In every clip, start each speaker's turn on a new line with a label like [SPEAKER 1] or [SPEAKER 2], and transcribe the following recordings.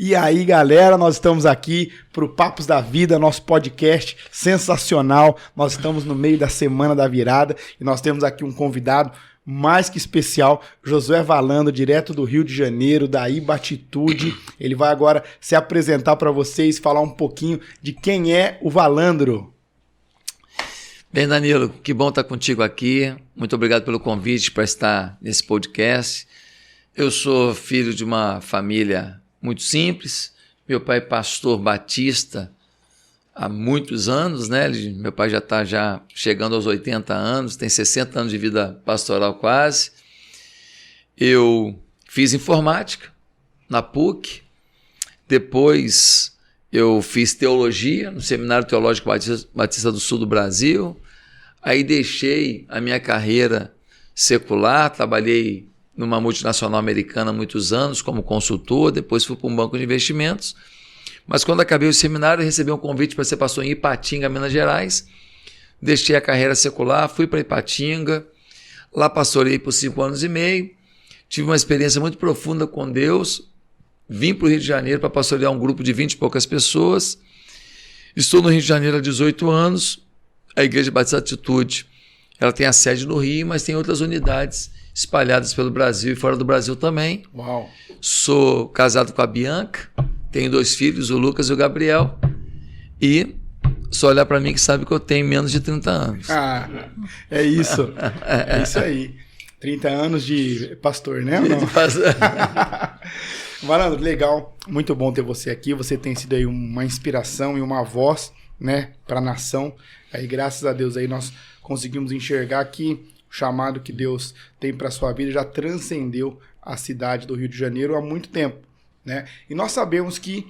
[SPEAKER 1] E aí, galera, nós estamos aqui para o Papos da Vida, nosso podcast sensacional. Nós estamos no meio da Semana da Virada e nós temos aqui um convidado mais que especial, Josué Valando, direto do Rio de Janeiro, da Ibatitude. Ele vai agora se apresentar para vocês, falar um pouquinho de quem é o Valandro.
[SPEAKER 2] Bem, Danilo, que bom estar contigo aqui. Muito obrigado pelo convite para estar nesse podcast. Eu sou filho de uma família muito simples. Meu pai é pastor batista há muitos anos, né? Meu pai já está chegando aos 80 anos, tem 60 anos de vida pastoral quase. Eu fiz informática na PUC, depois eu fiz teologia no Seminário Teológico Batista do Sul do Brasil, aí deixei a minha carreira secular, trabalhei numa multinacional americana há muitos anos como consultor, depois fui para um banco de investimentos, mas quando acabei o seminário, eu recebi um convite para ser pastor em Ipatinga, Minas Gerais, deixei a carreira secular, fui para Ipatinga, lá pastorei por 5 anos e meio, tive uma experiência muito profunda com Deus, vim para o Rio de Janeiro para pastorear um grupo de 20 e poucas pessoas, estou no Rio de Janeiro há 18 anos, a Igreja Batista Atitude, ela tem a sede no Rio, mas tem outras unidades espalhadas pelo Brasil e fora do Brasil também.
[SPEAKER 1] Uau.
[SPEAKER 2] Sou casado com a Bianca, tenho 2 filhos, o Lucas e o Gabriel, e só olhar para mim que sabe que eu tenho menos de 30 anos.
[SPEAKER 1] Ah, é isso. É isso aí. 30 anos de pastor, né? Ou não? Valandro, legal. Muito bom ter você aqui. Você tem sido aí uma inspiração e uma voz, né, para a nação. Aí, graças a Deus, aí nós conseguimos enxergar que o chamado que Deus tem para a sua vida já transcendeu a cidade do Rio de Janeiro há muito tempo, né? E nós sabemos que,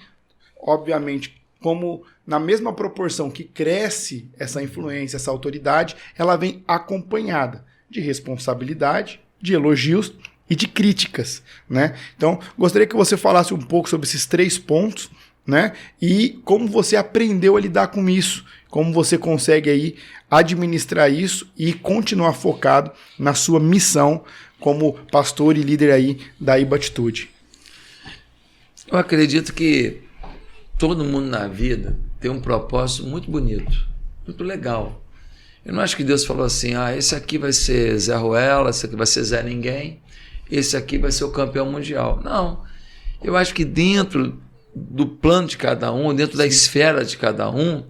[SPEAKER 1] obviamente, como na mesma proporção que cresce essa influência, essa autoridade, ela vem acompanhada de responsabilidade, de elogios e de críticas, né? Então, gostaria que você falasse um pouco sobre esses 3 pontos, né? E como você aprendeu a lidar com isso, como você consegue aí administrar isso e continuar focado na sua missão como pastor e líder aí da Ibatitude.
[SPEAKER 2] Eu acredito que todo mundo na vida tem um propósito muito bonito, muito legal. Eu não acho que Deus falou assim, esse aqui vai ser Zé Ruela, esse aqui vai ser Zé Ninguém, esse aqui vai ser o campeão mundial. Não, eu acho que dentro do plano de cada um, dentro da esfera de cada um,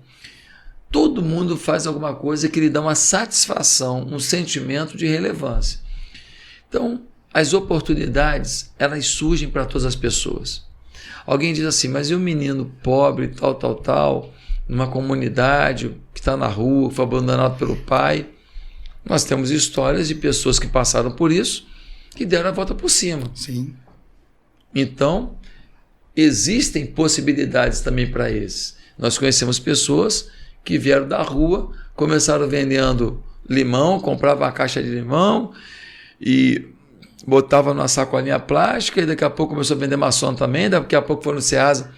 [SPEAKER 2] todo mundo faz alguma coisa que lhe dá uma satisfação, um sentimento de relevância. Então, as oportunidades, elas surgem para todas as pessoas. Alguém diz assim, mas e o menino pobre, tal, numa comunidade, que está na rua, foi abandonado pelo pai? Nós temos histórias de pessoas que passaram por isso, que deram a volta por cima.
[SPEAKER 1] Sim.
[SPEAKER 2] Então, existem possibilidades também para esses. Nós conhecemos pessoas que vieram da rua, começaram vendendo limão, compravam uma caixa de limão e botava numa sacolinha plástica, e daqui a pouco começou a vender maçã também, daqui a pouco foi no Ceasa,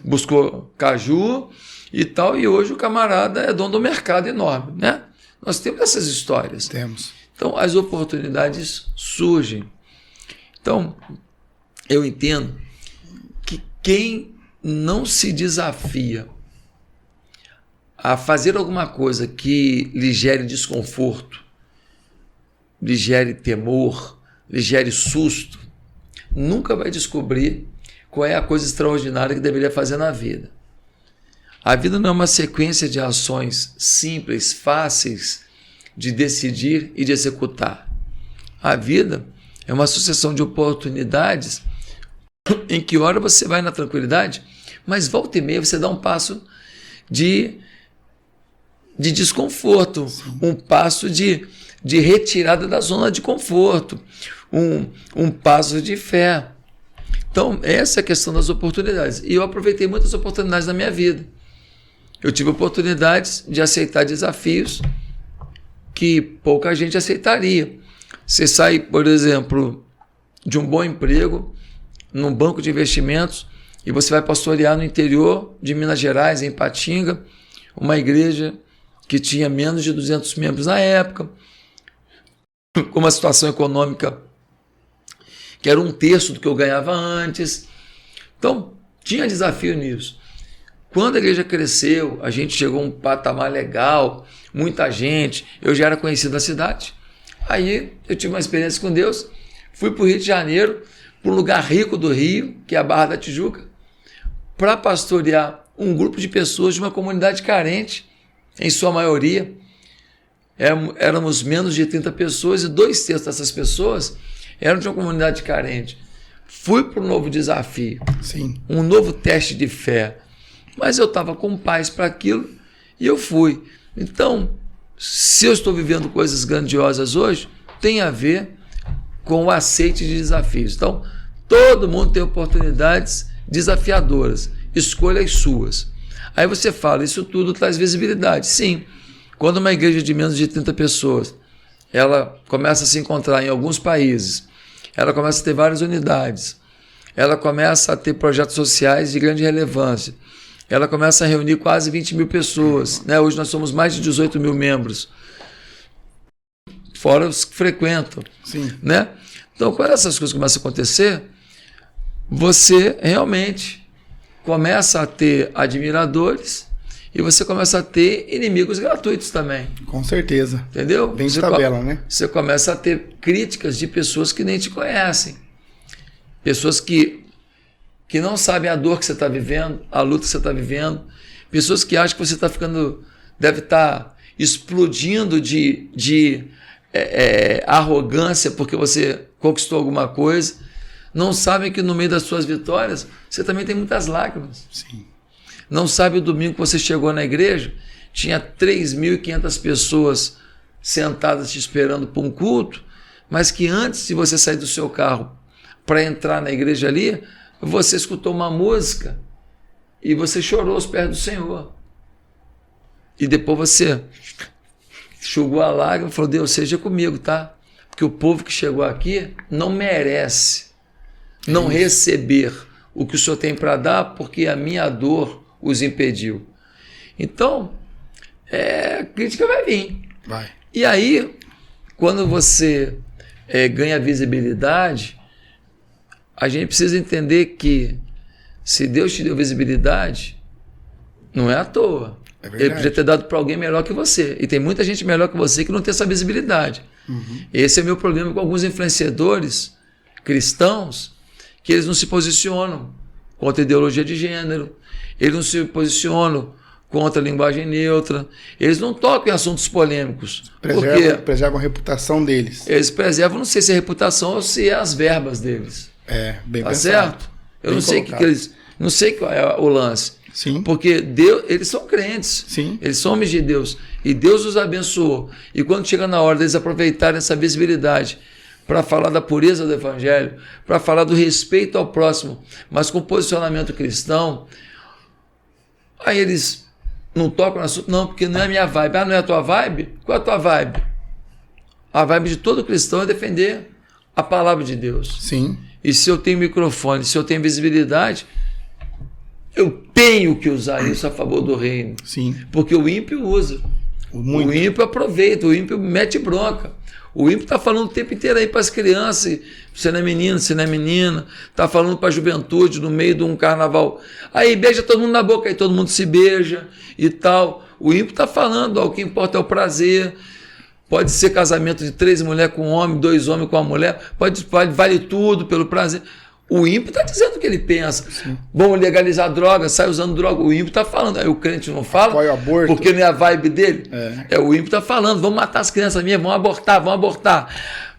[SPEAKER 2] buscou caju e tal, e hoje o camarada é dono do mercado enorme, né? Nós temos essas histórias.
[SPEAKER 1] Temos.
[SPEAKER 2] Então, as oportunidades surgem. Então, eu entendo que quem não se desafia a fazer alguma coisa que lhe gere desconforto, lhe gere temor, lhe gere susto, nunca vai descobrir qual é a coisa extraordinária que deveria fazer na vida. A vida não é uma sequência de ações simples, fáceis de decidir e de executar. A vida é uma sucessão de oportunidades em que hora você vai na tranquilidade, mas volta e meia você dá um passo de desconforto, um passo de retirada da zona de conforto, um passo de fé. Então, essa é a questão das oportunidades. E eu aproveitei muitas oportunidades na minha vida. Eu tive oportunidades de aceitar desafios que pouca gente aceitaria. Você sai, por exemplo, de um bom emprego, num banco de investimentos, e você vai pastorear no interior de Minas Gerais, em Ipatinga, uma igreja que tinha menos de 200 membros na época, com uma situação econômica que era 1/3 do que eu ganhava antes. Então, Tinha desafio nisso. Quando a igreja cresceu, a gente chegou a um patamar legal, muita gente, eu já era conhecido da cidade. Aí eu tive uma experiência com Deus, fui para o Rio de Janeiro, para um lugar rico do Rio, que é a Barra da Tijuca, para pastorear um grupo de pessoas de uma comunidade carente, em sua maioria. Éramos menos de 30 pessoas e 2/3 dessas pessoas eram de uma comunidade carente. Fui para um novo desafio,
[SPEAKER 1] Sim.
[SPEAKER 2] um novo teste de fé. Mas eu estava com paz para aquilo e eu fui. Então, se eu estou vivendo coisas grandiosas hoje, tem a ver com o aceite de desafios. Então, todo mundo tem oportunidades desafiadoras. Escolha as suas. Aí você fala, isso tudo traz visibilidade. Sim, quando uma igreja de menos de 30 pessoas, ela começa a se encontrar em alguns países, ela começa a ter várias unidades, ela começa a ter projetos sociais de grande relevância, ela começa a reunir quase 20 mil pessoas, né? Hoje nós somos mais de 18 mil membros, fora os que frequentam.
[SPEAKER 1] Sim.
[SPEAKER 2] Né? Então, quando essas coisas começam a acontecer, você realmente começa a ter admiradores e você começa a ter inimigos gratuitos também.
[SPEAKER 1] Com certeza.
[SPEAKER 2] Entendeu?
[SPEAKER 1] Bem de tabela, né?
[SPEAKER 2] Você começa a ter críticas de pessoas que nem te conhecem. Pessoas que não sabem a dor que você está vivendo, a luta que você está vivendo. Pessoas que acham que você está ficando, deve estar explodindo de arrogância porque você conquistou alguma coisa. Não sabem que no meio das suas vitórias você também tem muitas lágrimas.
[SPEAKER 1] Sim.
[SPEAKER 2] Não sabe o domingo que você chegou na igreja, tinha 3.500 pessoas sentadas te esperando para um culto, mas que antes de você sair do seu carro para entrar na igreja ali, você escutou uma música e você chorou aos pés do Senhor. E depois você enxugou a lágrima e falou, Deus, seja comigo, tá? Porque o povo que chegou aqui não merece não receber o que o Senhor tem para dar, porque a minha dor os impediu. Então, a crítica vai vir.
[SPEAKER 1] Vai.
[SPEAKER 2] E aí, quando você ganha visibilidade, a gente precisa entender que se Deus te deu visibilidade, não é à toa.
[SPEAKER 1] É verdade.
[SPEAKER 2] Ele podia ter dado para alguém melhor que você. E tem muita gente melhor que você que não tem essa visibilidade. Uhum. Esse é o meu problema com alguns influenciadores cristãos, que eles não se posicionam contra a ideologia de gênero, eles não se posicionam contra a linguagem neutra, eles não tocam em assuntos polêmicos.
[SPEAKER 1] Preservam a reputação deles.
[SPEAKER 2] Eles preservam, não sei se é a reputação ou se é as verbas deles.
[SPEAKER 1] Bem
[SPEAKER 2] tá
[SPEAKER 1] pensado.
[SPEAKER 2] Certo? Eu não sei, não sei qual é o lance.
[SPEAKER 1] Sim.
[SPEAKER 2] Porque Deus, eles são crentes.
[SPEAKER 1] Sim.
[SPEAKER 2] Eles são homens de Deus. E Deus os abençoou. E quando chega na hora deles aproveitarem essa visibilidade para falar da pureza do evangelho, para falar do respeito ao próximo, mas com posicionamento cristão, aí eles não tocam no assunto, não, porque não é a minha vibe. Ah, não é a tua vibe? Qual é a tua vibe? A vibe de todo cristão é defender a palavra de Deus.
[SPEAKER 1] Sim.
[SPEAKER 2] E se eu tenho microfone, se eu tenho visibilidade, eu tenho que usar isso a favor do reino.
[SPEAKER 1] Sim.
[SPEAKER 2] Porque o ímpio usa.
[SPEAKER 1] Muito.
[SPEAKER 2] O ímpio aproveita, o ímpio mete bronca. O ímpio está falando o tempo inteiro aí para as crianças, você não é menino, você não é menina, está falando para a juventude no meio de um carnaval. Aí beija todo mundo na boca, aí todo mundo se beija e tal. O ímpio está falando, ó, o que importa é o prazer. Pode ser casamento de 3 mulheres com um homem, 2 homens com uma mulher, vale tudo pelo prazer. O ímpio está dizendo o que ele pensa. Sim. Vamos legalizar droga, sai usando droga. O ímpio está falando. Aí o crente não fala,
[SPEAKER 1] apoia o aborto,
[SPEAKER 2] porque não é a vibe dele. O ímpio está falando, vamos matar as crianças minhas, vamos abortar.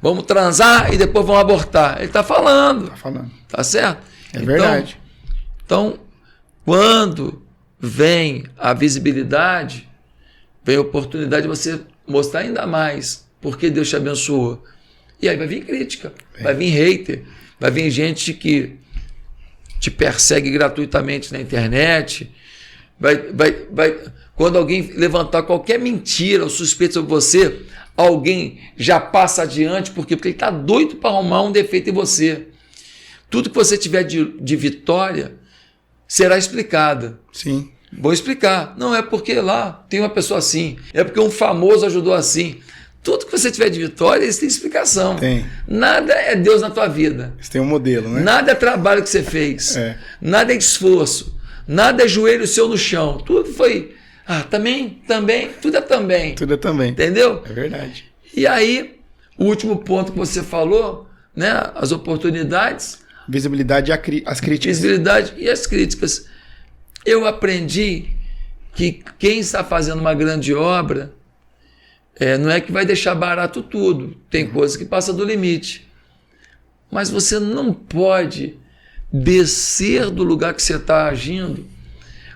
[SPEAKER 2] Vamos transar e depois vamos abortar. Ele está falando.
[SPEAKER 1] Está falando.
[SPEAKER 2] Tá certo?
[SPEAKER 1] Verdade.
[SPEAKER 2] Então, quando vem a visibilidade, vem a oportunidade de você mostrar ainda mais porque Deus te abençoou. E aí vai vir crítica, vai vir hater. Vai vir gente que te persegue gratuitamente na internet. Quando alguém levantar qualquer mentira ou suspeita sobre você, alguém já passa adiante. Por quê? Porque ele está doido para arrumar um defeito em você. Tudo que você tiver de vitória será explicada.
[SPEAKER 1] Sim.
[SPEAKER 2] Vou explicar. Não é porque lá tem uma pessoa assim. É porque um famoso ajudou assim. Tudo que você tiver de vitória, isso tem explicação.
[SPEAKER 1] Tem.
[SPEAKER 2] Nada é Deus na tua vida.
[SPEAKER 1] Você tem um modelo, né?
[SPEAKER 2] Nada é trabalho que você fez. Nada é esforço. Nada é joelho seu no chão. Tudo foi... também, tudo é também.
[SPEAKER 1] Tudo é também.
[SPEAKER 2] Entendeu?
[SPEAKER 1] É verdade.
[SPEAKER 2] E aí, o último ponto que você falou, né? As oportunidades.
[SPEAKER 1] Visibilidade e as críticas.
[SPEAKER 2] Visibilidade e as críticas. Eu aprendi que quem está fazendo uma grande obra não é que vai deixar barato tudo. Tem coisa que passa do limite. Mas você não pode descer do lugar que você está agindo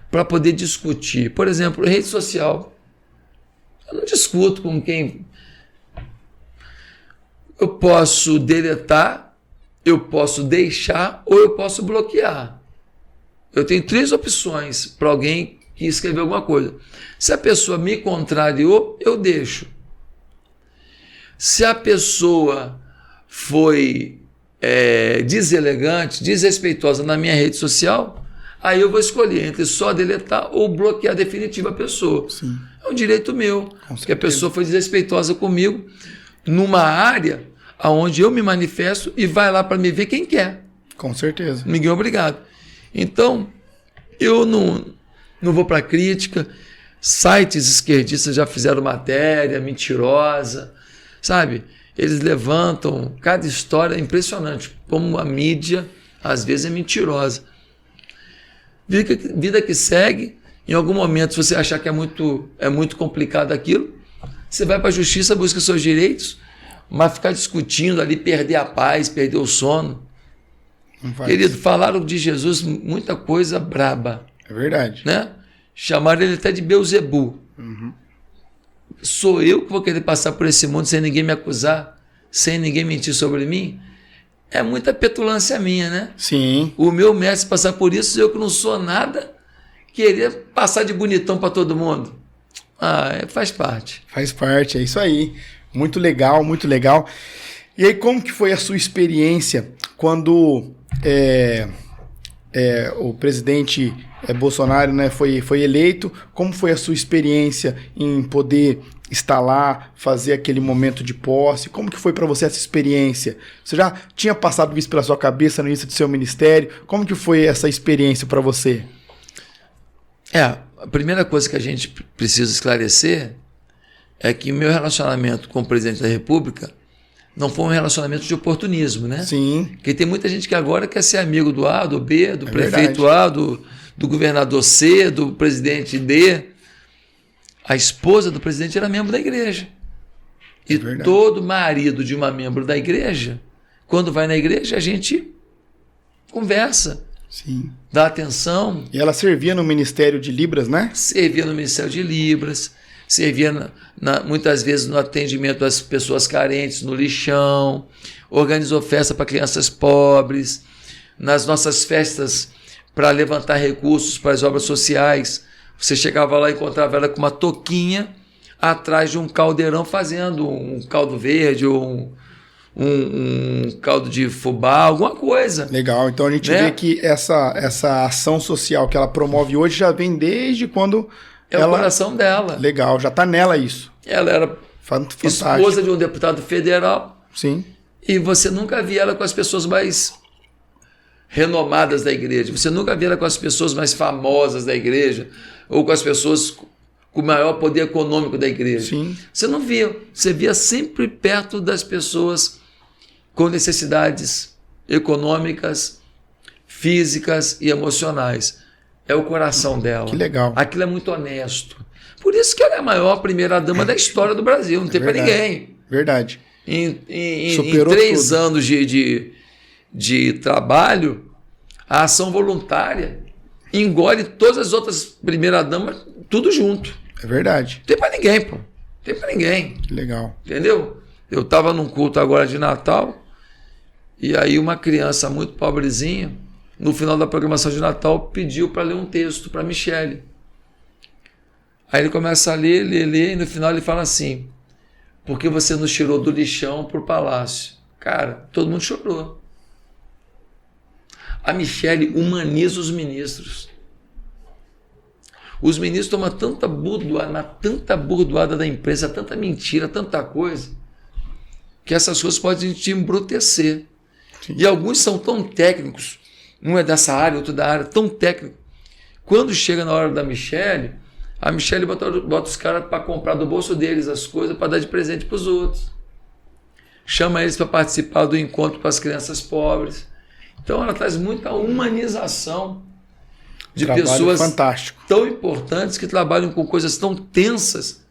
[SPEAKER 2] para poder discutir. Por exemplo, rede social. Eu não discuto com quem... Eu posso deletar, eu posso deixar ou eu posso bloquear. Eu tenho 3 opções para alguém que escreveu alguma coisa. Se a pessoa me contrariou, eu deixo. Se a pessoa foi deselegante, desrespeitosa na minha rede social, aí eu vou escolher entre só deletar ou bloquear definitiva a pessoa.
[SPEAKER 1] Sim.
[SPEAKER 2] É um direito meu, porque a pessoa foi desrespeitosa comigo numa área onde eu me manifesto e vai lá para me ver quem quer.
[SPEAKER 1] Com certeza.
[SPEAKER 2] Ninguém é obrigado. Então, eu não vou para crítica. Sites esquerdistas já fizeram matéria mentirosa, sabe? Eles levantam cada história impressionante, como a mídia às vezes é mentirosa. Vida que segue, em algum momento, se você achar que é muito complicado aquilo, você vai para a justiça, busca seus direitos, mas ficar discutindo ali, perder a paz, perder o sono. Querido, falaram de Jesus muita coisa braba.
[SPEAKER 1] É verdade.
[SPEAKER 2] Né? Chamaram ele até de Beelzebu.
[SPEAKER 1] Uhum.
[SPEAKER 2] Sou eu que vou querer passar por esse mundo sem ninguém me acusar, sem ninguém mentir sobre mim? É muita petulância minha, né?
[SPEAKER 1] Sim.
[SPEAKER 2] O meu mestre passar por isso, eu que não sou nada, querer passar de bonitão para todo mundo. Faz parte.
[SPEAKER 1] Faz parte, é isso aí. Muito legal, muito legal. E aí, como que foi a sua experiência quando o presidente Bolsonaro, né, foi eleito? Como foi a sua experiência em poder estar lá, fazer aquele momento de posse? Como que foi para você essa experiência? Você já tinha passado isso pela sua cabeça no início do seu ministério? Como que foi essa experiência para você?
[SPEAKER 2] A primeira coisa que a gente precisa esclarecer é que o meu relacionamento com o presidente da República não foi um relacionamento de oportunismo, né?
[SPEAKER 1] Sim.
[SPEAKER 2] Porque tem muita gente que agora quer ser amigo do A, do B, do prefeito verdade. A, do governador C, do presidente D. A esposa do presidente era membro da igreja. E todo marido de uma membro da igreja, quando vai na igreja, a gente conversa.
[SPEAKER 1] Sim.
[SPEAKER 2] Dá atenção.
[SPEAKER 1] E ela servia no Ministério de Libras, né?
[SPEAKER 2] Servia no Ministério de Libras, servia muitas vezes no atendimento das pessoas carentes, no lixão, organizou festa para crianças pobres, nas nossas festas para levantar recursos para as obras sociais. Você chegava lá e encontrava ela com uma touquinha atrás de um caldeirão fazendo um caldo verde ou um caldo de fubá, alguma coisa.
[SPEAKER 1] Legal, então a gente vê que essa ação social que ela promove hoje já vem desde quando
[SPEAKER 2] o coração dela.
[SPEAKER 1] Legal, já está nela isso.
[SPEAKER 2] Ela era
[SPEAKER 1] fantástico.
[SPEAKER 2] Esposa de um deputado federal.
[SPEAKER 1] Sim.
[SPEAKER 2] E você nunca via ela com as pessoas mais renomadas da igreja. Você nunca via ela com as pessoas mais famosas da igreja ou com as pessoas com o maior poder econômico da igreja.
[SPEAKER 1] Sim.
[SPEAKER 2] Você não via. Você via sempre perto das pessoas com necessidades econômicas, físicas e emocionais. É o coração dela.
[SPEAKER 1] Que legal.
[SPEAKER 2] Aquilo é muito honesto. Por isso que ela é a maior primeira-dama da história do Brasil. Não tem para ninguém.
[SPEAKER 1] Verdade.
[SPEAKER 2] Em 3 anos de trabalho, a ação voluntária engole todas as outras primeiras-damas tudo junto.
[SPEAKER 1] É verdade.
[SPEAKER 2] Não tem para ninguém, pô. Não tem para ninguém.
[SPEAKER 1] Que legal.
[SPEAKER 2] Entendeu? Eu estava num culto agora de Natal e aí uma criança muito pobrezinha, no final da programação de Natal, pediu para ler um texto para Michele. Aí ele começa a ler, e no final ele fala assim: porque você nos tirou do lixão para o palácio. Cara, todo mundo chorou. A Michele humaniza os ministros. Os ministros tomam tanta burdoada da imprensa, tanta mentira, tanta coisa, que essas coisas podem te embrutecer. Sim. E alguns são tão técnicos, um é dessa área, outro da área, tão técnico. Quando chega na hora da Michelle, a Michelle bota os caras para comprar do bolso deles as coisas para dar de presente para os outros. Chama eles para participar do encontro com as crianças pobres. Então ela traz muita humanização de pessoas
[SPEAKER 1] fantástico,
[SPEAKER 2] tão importantes que trabalham com coisas tão tensas.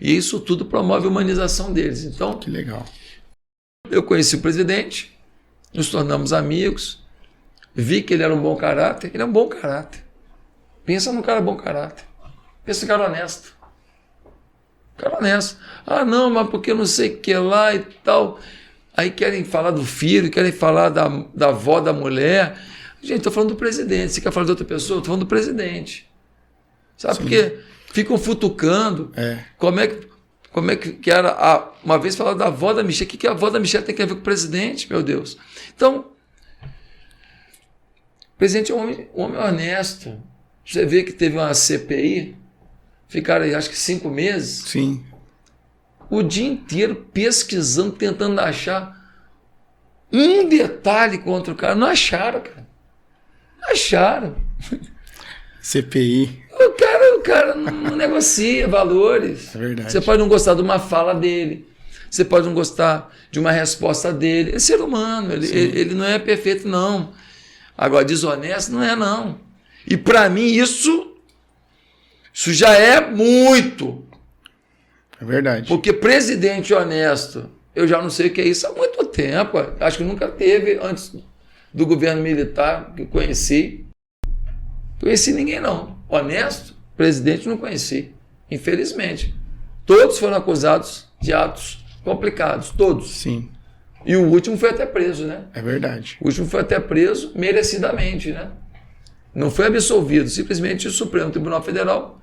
[SPEAKER 2] E isso tudo promove a humanização deles. Então,
[SPEAKER 1] que legal.
[SPEAKER 2] Eu conheci o presidente, nos tornamos amigos, vi que ele era um bom caráter. Ele é um bom caráter. Pensa num cara bom caráter. Pensa num cara honesto. Cara honesto. Ah, não, mas porque não sei o que lá e tal. Aí querem falar do filho, querem falar da avó da mulher. Gente, estou falando do presidente. Você quer falar de outra pessoa? Estou falando do presidente. Sabe? Sim. Porque ficam futucando. Como é que era... Uma vez falaram da avó da Michelle. O que a avó da Michelle tem a ver com o presidente? Meu Deus. Então, o presidente é um homem honesto. Você vê que teve uma CPI, ficaram aí, acho que 5 meses.
[SPEAKER 1] Sim.
[SPEAKER 2] O dia inteiro pesquisando, tentando achar um detalhe contra o cara. Não acharam, cara. Não acharam.
[SPEAKER 1] CPI.
[SPEAKER 2] O cara não negocia valores.
[SPEAKER 1] É verdade.
[SPEAKER 2] Você pode não gostar de uma fala dele. Você pode não gostar de uma resposta dele. É ser humano. Ele não é perfeito, não. Agora, desonesto não é, não. E para mim isso já é muito.
[SPEAKER 1] É verdade.
[SPEAKER 2] Porque presidente honesto, eu já não sei o que é isso há muito tempo. Acho que nunca teve antes do governo militar que conheci. Conheci ninguém não. Honesto, presidente não conheci. Infelizmente. Todos foram acusados de atos complicados. Todos.
[SPEAKER 1] Sim.
[SPEAKER 2] E o último foi até preso, né?
[SPEAKER 1] É verdade.
[SPEAKER 2] O último foi até preso merecidamente, né? Não foi absolvido. Simplesmente o Supremo Tribunal Federal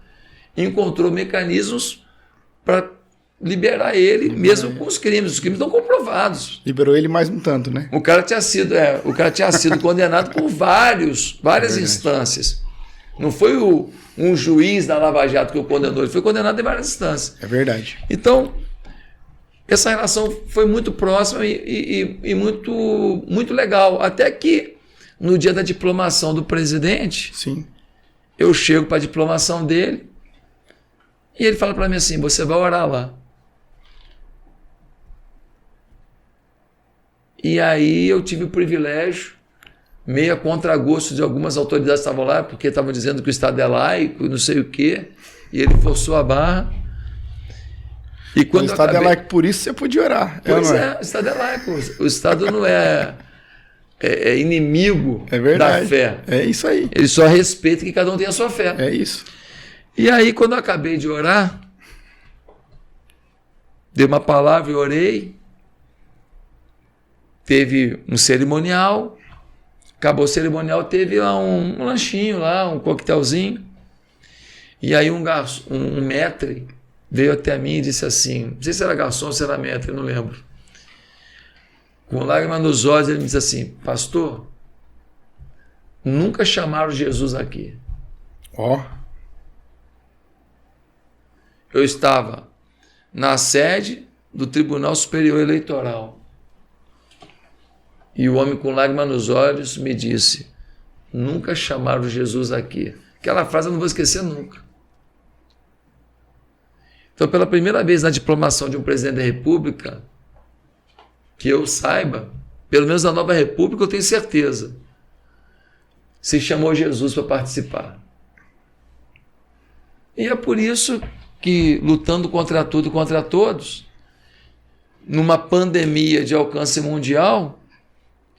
[SPEAKER 2] encontrou mecanismos para liberar ele, mesmo com os crimes. Os crimes estão comprovados.
[SPEAKER 1] Liberou ele mais um tanto, né?
[SPEAKER 2] O cara tinha sido condenado por várias instâncias. Não foi um juiz da Lava Jato que o condenou, ele foi condenado em várias instâncias.
[SPEAKER 1] É verdade.
[SPEAKER 2] Então, essa relação foi muito próxima e muito, muito legal. Até que, no dia da diplomação do presidente,
[SPEAKER 1] sim,
[SPEAKER 2] eu chego para a diplomação dele e ele fala para mim assim: você vai orar lá. E aí eu tive o privilégio, meio a contragosto de algumas autoridades que estavam lá, porque estavam dizendo que o Estado é laico, não sei o quê, e ele forçou a barra. E quando
[SPEAKER 1] o Estado é laico, por isso você podia orar.
[SPEAKER 2] Pois o Estado é laico. O Estado não é inimigo da fé.
[SPEAKER 1] É isso aí.
[SPEAKER 2] Ele só respeita que cada um tem a sua fé.
[SPEAKER 1] É isso.
[SPEAKER 2] E aí, quando eu acabei de orar, dei uma palavra e orei. Teve um cerimonial. Acabou o cerimonial, teve lá um lanchinho, lá, um coquetelzinho. E aí um maître veio até mim e disse assim, não sei se era garçom ou se era maître, não lembro. Com lágrimas nos olhos, ele me disse assim: pastor, nunca chamaram Jesus aqui.
[SPEAKER 1] Ó.
[SPEAKER 2] Eu estava na sede do Tribunal Superior Eleitoral. E o homem com lágrimas nos olhos me disse: nunca chamaram Jesus aqui. Aquela frase eu não vou esquecer nunca. Então, pela primeira vez na diplomação de um presidente da República, que eu saiba, pelo menos na Nova República eu tenho certeza, se chamou Jesus para participar. E é por isso que, lutando contra tudo e contra todos, numa pandemia de alcance mundial,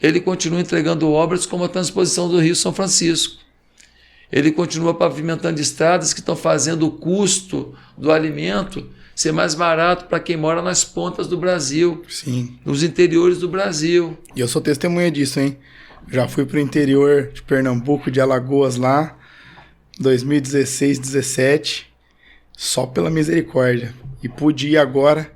[SPEAKER 2] ele continua entregando obras como a transposição do Rio São Francisco. Ele continua pavimentando estradas que estão fazendo o custo do alimento ser mais barato para quem mora nas pontas do Brasil.
[SPEAKER 1] Sim.
[SPEAKER 2] Nos interiores do Brasil.
[SPEAKER 1] E eu sou testemunha disso, hein? Já fui para o interior de Pernambuco, de Alagoas lá, 2016, 17, só pela misericórdia. E pude ir agora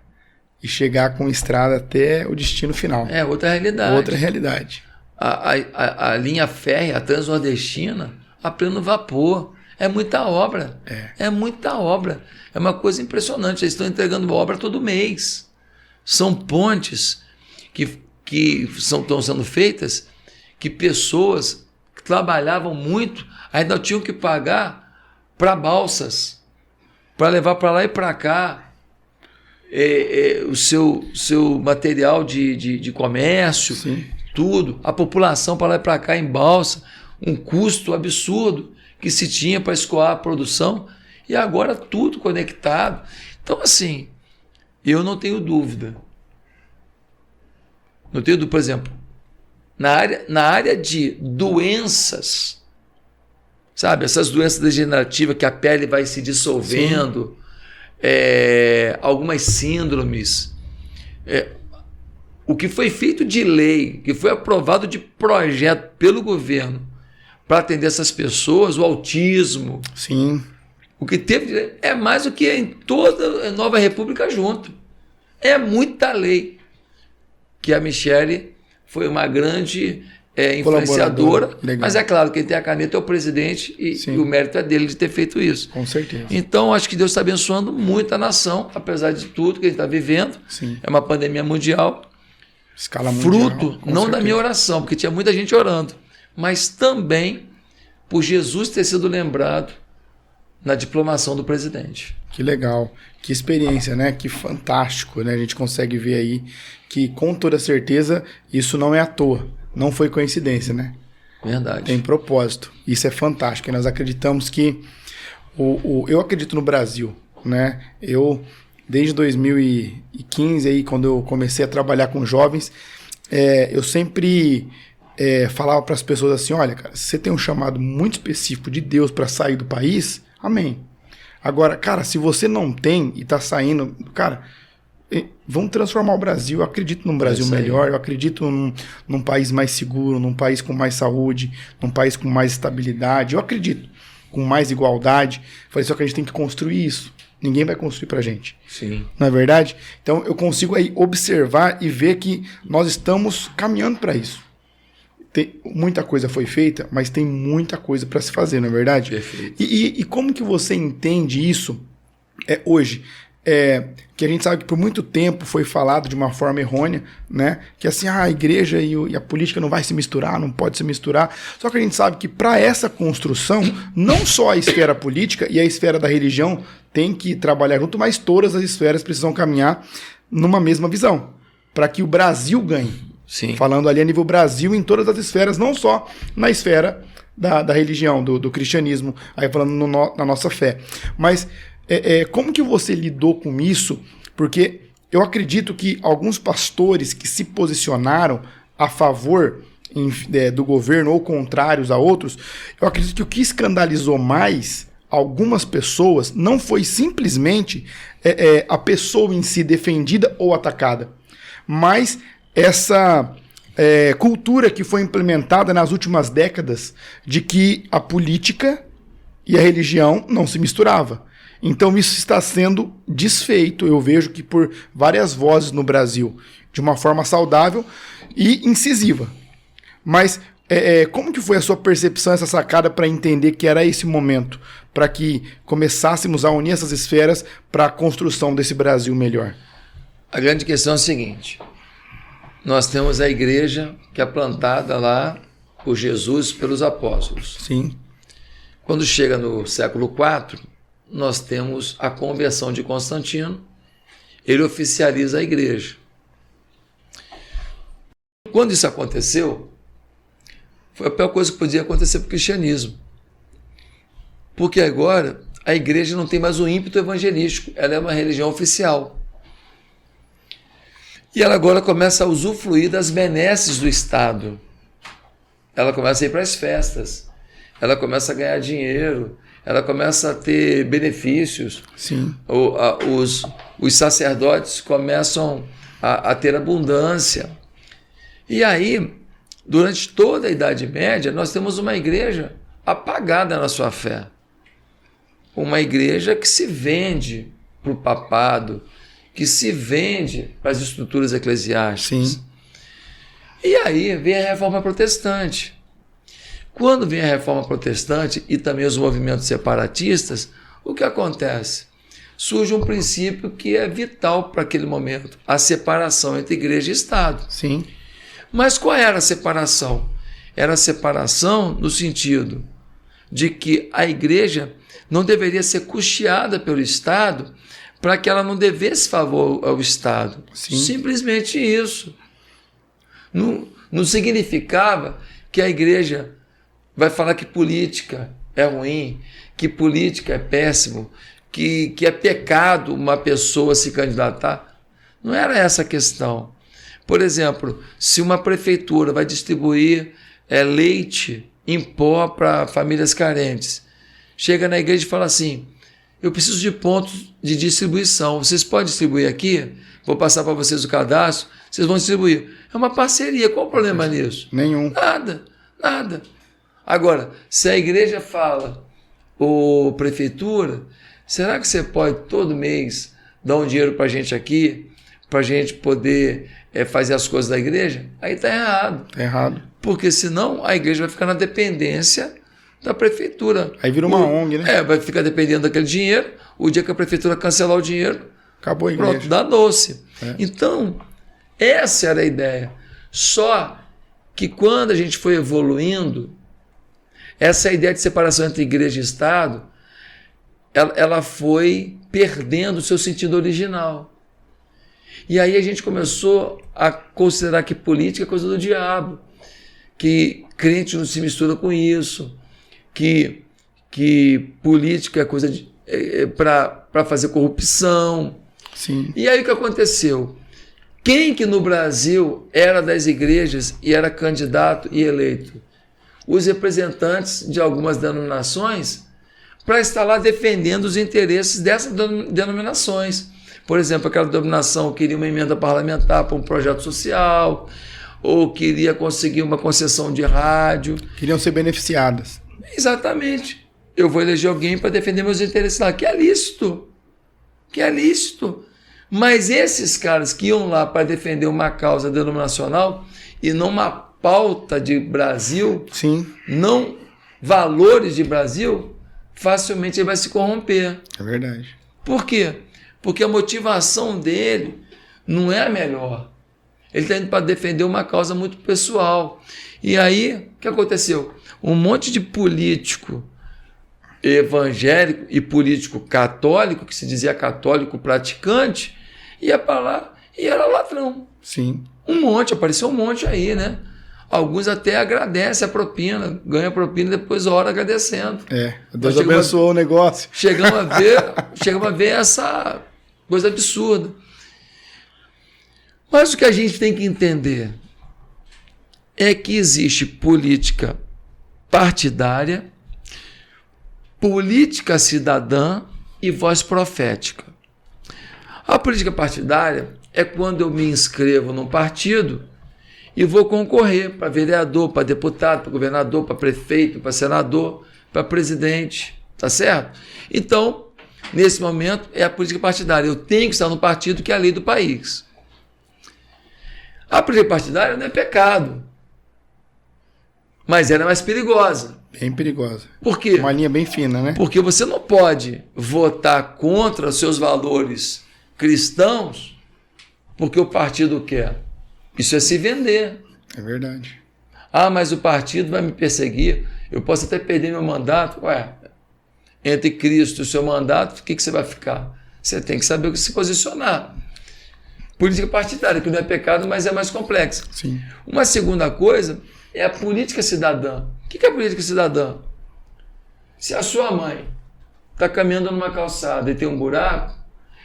[SPEAKER 1] e chegar com estrada até o destino final.
[SPEAKER 2] É outra realidade.
[SPEAKER 1] Outra realidade.
[SPEAKER 2] A linha férrea, a transnordestina, a pleno vapor. É muita obra. É muita obra. É uma coisa impressionante. Eles estão entregando obra todo mês. São pontes que estão sendo feitas que pessoas que trabalhavam muito ainda tinham que pagar para balsas, para levar para lá e para cá o seu material de comércio,
[SPEAKER 1] Sim.
[SPEAKER 2] tudo. A população para lá e para cá em balsa, um custo absurdo que se tinha para escoar a produção, e agora tudo conectado. Então, assim, eu não tenho dúvida. Não tenho dúvida, por exemplo, na área de doenças, sabe, essas doenças degenerativas que a pele vai se dissolvendo, algumas síndromes, o que foi feito de lei, que foi aprovado de projeto pelo governo para atender essas pessoas, o autismo,
[SPEAKER 1] Sim.
[SPEAKER 2] o que teve é mais do que em toda a Nova República junto. É muita lei. Que a Michele foi uma grande influenciadora, mas é claro, quem tem a caneta é o presidente e o mérito é dele de ter feito isso.
[SPEAKER 1] Com certeza.
[SPEAKER 2] Então, acho que Deus está abençoando muito a nação, apesar de tudo que a gente está vivendo.
[SPEAKER 1] Sim.
[SPEAKER 2] É uma pandemia mundial.
[SPEAKER 1] Escala mundial,
[SPEAKER 2] Fruto, não
[SPEAKER 1] certeza.
[SPEAKER 2] da minha oração, porque tinha muita gente orando, mas também por Jesus ter sido lembrado na diplomação do presidente.
[SPEAKER 1] Que legal, que experiência, né? Que fantástico, né? A gente consegue ver aí que, com toda certeza, isso não é à toa, não foi coincidência, né?
[SPEAKER 2] Verdade.
[SPEAKER 1] Tem propósito. Isso é fantástico. E nós acreditamos que eu acredito no Brasil, né? Eu, desde 2015, aí, quando eu comecei a trabalhar com jovens, eu sempre falava para as pessoas assim: olha, cara, se você tem um chamado muito específico de Deus para sair do país, amém. Agora, cara, se você não tem e tá saindo, cara, vamos transformar o Brasil. Eu acredito num Brasil melhor, eu acredito num país mais seguro, num país com mais saúde, num país com mais estabilidade, eu acredito com mais igualdade. Falei, só que a gente tem que construir isso. Ninguém vai construir pra gente.
[SPEAKER 2] Sim.
[SPEAKER 1] Não é verdade? Então eu consigo aí observar e ver que nós estamos caminhando para isso. Muita coisa foi feita, mas tem muita coisa para se fazer, não é verdade?
[SPEAKER 2] Perfeito.
[SPEAKER 1] E como que você entende isso hoje? Que a gente sabe que por muito tempo foi falado de uma forma errônea, né? Que assim, a igreja e a política não vai se misturar, não pode se misturar. Só que a gente sabe que para essa construção, não só a esfera política e a esfera da religião tem que trabalhar junto, mas todas as esferas precisam caminhar numa mesma visão, para que o Brasil ganhe.
[SPEAKER 2] Sim.
[SPEAKER 1] Falando ali a nível Brasil, em todas as esferas, não só na esfera da religião, do cristianismo, aí falando na nossa fé. Mas como que você lidou com isso? Porque eu acredito que alguns pastores que se posicionaram a favor do governo ou contrários a outros, eu acredito que o que escandalizou mais algumas pessoas não foi simplesmente a pessoa em si defendida ou atacada, mas essa cultura que foi implementada nas últimas décadas de que a política e a religião não se misturava. Então isso está sendo desfeito, eu vejo que por várias vozes no Brasil, de uma forma saudável e incisiva. Mas como que foi a sua percepção, essa sacada para entender que era esse momento, para que começássemos a unir essas esferas para a construção desse Brasil melhor?
[SPEAKER 2] A grande questão é a seguinte: nós temos a igreja que é plantada lá por Jesus, pelos apóstolos.
[SPEAKER 1] Sim.
[SPEAKER 2] Quando chega no século IV, nós temos a conversão de Constantino, ele oficializa a igreja. Quando isso aconteceu, foi a pior coisa que podia acontecer para o cristianismo. Porque agora a igreja não tem mais o ímpeto evangelístico, ela é uma religião oficial. E ela agora começa a usufruir das benesses do Estado. Ela começa a ir para as festas, ela começa a ganhar dinheiro, ela começa a ter benefícios.
[SPEAKER 1] Sim.
[SPEAKER 2] Os sacerdotes começam a ter abundância. E aí, durante toda a Idade Média, nós temos uma igreja apagada na sua fé. Uma igreja que se vende para o papado, que se vende para as estruturas eclesiásticas.
[SPEAKER 1] Sim.
[SPEAKER 2] E aí vem a Reforma Protestante. Quando vem a reforma protestante e também os movimentos separatistas, o que acontece? Surge um princípio que é vital para aquele momento, a separação entre igreja e Estado.
[SPEAKER 1] Sim.
[SPEAKER 2] Mas qual era a separação? Era a separação no sentido de que a igreja não deveria ser custeada pelo Estado para que ela não devesse favor ao Estado.
[SPEAKER 1] Sim.
[SPEAKER 2] Simplesmente isso. Não significava que a igreja vai falar que política é ruim, que política é péssimo, que é pecado uma pessoa se candidatar. Não era essa a questão. Por exemplo, se uma prefeitura vai distribuir leite em pó para famílias carentes, chega na igreja e fala assim: eu preciso de pontos de distribuição, vocês podem distribuir aqui? Vou passar para vocês o cadastro, vocês vão distribuir. É uma parceria, qual o problema nisso?
[SPEAKER 1] Nenhum.
[SPEAKER 2] Nada. Agora, se a igreja fala, ô prefeitura, será que você pode todo mês dar um dinheiro para a gente aqui, para a gente poder fazer as coisas da igreja? Aí está errado.
[SPEAKER 1] Está errado.
[SPEAKER 2] Porque senão a igreja vai ficar na dependência da prefeitura.
[SPEAKER 1] Aí vira uma ONG, né?
[SPEAKER 2] Vai ficar dependendo daquele dinheiro. O dia que a prefeitura cancelar o dinheiro,
[SPEAKER 1] acabou a igreja.
[SPEAKER 2] Pronto, danou-se. Então, essa era a ideia. Só que quando a gente foi evoluindo, essa ideia de separação entre igreja e Estado, ela foi perdendo o seu sentido original. E aí a gente começou a considerar que política é coisa do diabo, que crente não se mistura com isso, que política é coisa para fazer corrupção.
[SPEAKER 1] Sim.
[SPEAKER 2] E aí o que aconteceu? Quem que no Brasil era das igrejas e era candidato e eleito? Os representantes de algumas denominações para estar lá defendendo os interesses dessas denominações. Por exemplo, aquela denominação queria uma emenda parlamentar para um projeto social, ou queria conseguir uma concessão de rádio.
[SPEAKER 1] Queriam ser beneficiadas.
[SPEAKER 2] Exatamente. Eu vou eleger alguém para defender meus interesses lá, que é lícito. Mas esses caras que iam lá para defender uma causa denominacional e não uma pauta de Brasil,
[SPEAKER 1] sim,
[SPEAKER 2] não valores de Brasil, facilmente ele vai se corromper.
[SPEAKER 1] É verdade.
[SPEAKER 2] Por quê? Porque a motivação dele não é a melhor. Ele está indo para defender uma causa muito pessoal. E aí, o que aconteceu? Um monte de político evangélico e político católico, que se dizia católico praticante, ia para lá e era ladrão.
[SPEAKER 1] Sim.
[SPEAKER 2] Apareceu um monte aí, né? Alguns até agradecem a propina, ganham a propina e depois ora agradecendo.
[SPEAKER 1] Deus abençoou o negócio.
[SPEAKER 2] Chegamos a ver essa coisa absurda. Mas o que a gente tem que entender é que existe política partidária, política cidadã e voz profética. A política partidária é quando eu me inscrevo num partido e vou concorrer para vereador, para deputado, para governador, para prefeito, para senador, para presidente, tá certo? Então, nesse momento, é a política partidária. Eu tenho que estar no partido que é a lei do país. A política partidária não é pecado, mas ela é mais perigosa.
[SPEAKER 1] Bem perigosa.
[SPEAKER 2] Por quê?
[SPEAKER 1] Uma linha bem fina, né?
[SPEAKER 2] Porque você não pode votar contra seus valores cristãos porque o partido quer. Isso é se vender.
[SPEAKER 1] É verdade.
[SPEAKER 2] Mas o partido vai me perseguir, eu posso até perder meu mandato. Entre Cristo e o seu mandato, o que você vai ficar? Você tem que saber o que se posicionar. Política partidária, que não é pecado, mas é mais complexa.
[SPEAKER 1] Sim.
[SPEAKER 2] Uma segunda coisa é a política cidadã. O que é política cidadã? Se a sua mãe está caminhando numa calçada e tem um buraco,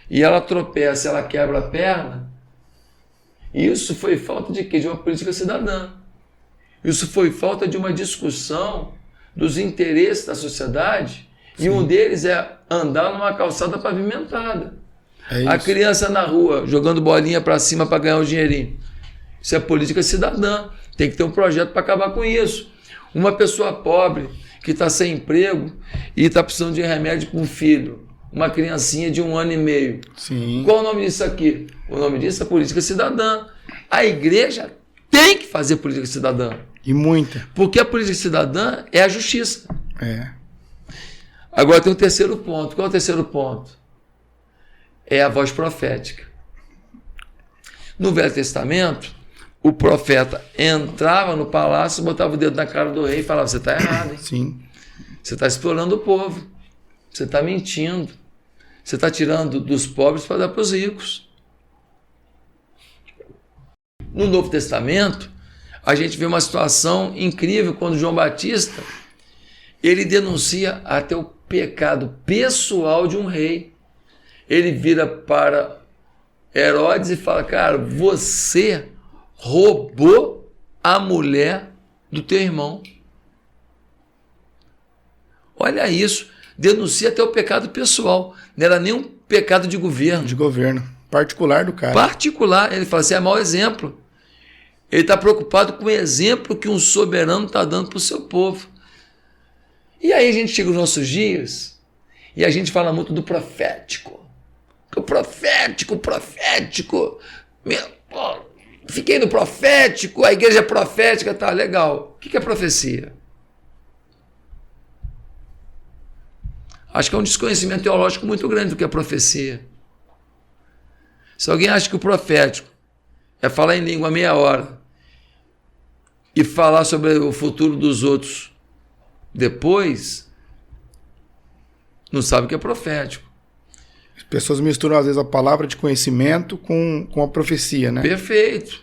[SPEAKER 2] e ela tropeça, ela quebra a perna, isso foi falta de quê? De uma política cidadã. Isso foi falta de uma discussão dos interesses da sociedade. Sim. E um deles é andar numa calçada pavimentada. A criança na rua jogando bolinha para cima para ganhar um dinheirinho. Isso é política cidadã. Tem que ter um projeto para acabar com isso. Uma pessoa pobre que está sem emprego e está precisando de remédio para um filho. Uma criancinha de 1 ano e meio.
[SPEAKER 1] Sim.
[SPEAKER 2] Qual o nome disso aqui? O nome disso é política cidadã. A igreja tem que fazer política cidadã.
[SPEAKER 1] E muita.
[SPEAKER 2] Porque a política cidadã é a justiça.
[SPEAKER 1] É.
[SPEAKER 2] Agora tem o terceiro ponto. Qual é o terceiro ponto? É a voz profética. No Velho Testamento, o profeta entrava no palácio, botava o dedo na cara do rei e falava: você está errado, hein?
[SPEAKER 1] Sim.
[SPEAKER 2] Você está explorando o povo. Você está mentindo. Você está tirando dos pobres para dar para os ricos. No Novo Testamento, a gente vê uma situação incrível quando João Batista ele denuncia até o pecado pessoal de um rei. Ele vira para Herodes e fala: cara, você roubou a mulher do teu irmão. Olha isso, denuncia até o pecado pessoal, não era nem um pecado de governo.
[SPEAKER 1] De governo, particular do cara.
[SPEAKER 2] Particular, ele fala assim, é mau exemplo. Ele está preocupado com o exemplo que um soberano está dando para o seu povo. E aí a gente chega nos nossos dias e a gente fala muito do profético. O profético. Fiquei no profético, a igreja é profética, tá legal. O que é profecia? Acho que é um desconhecimento teológico muito grande do que é profecia. Se alguém acha que o profético é falar em língua meia hora e falar sobre o futuro dos outros depois, não sabe o que é profético.
[SPEAKER 1] As pessoas misturam, às vezes, a palavra de conhecimento com a profecia, né?
[SPEAKER 2] Perfeito.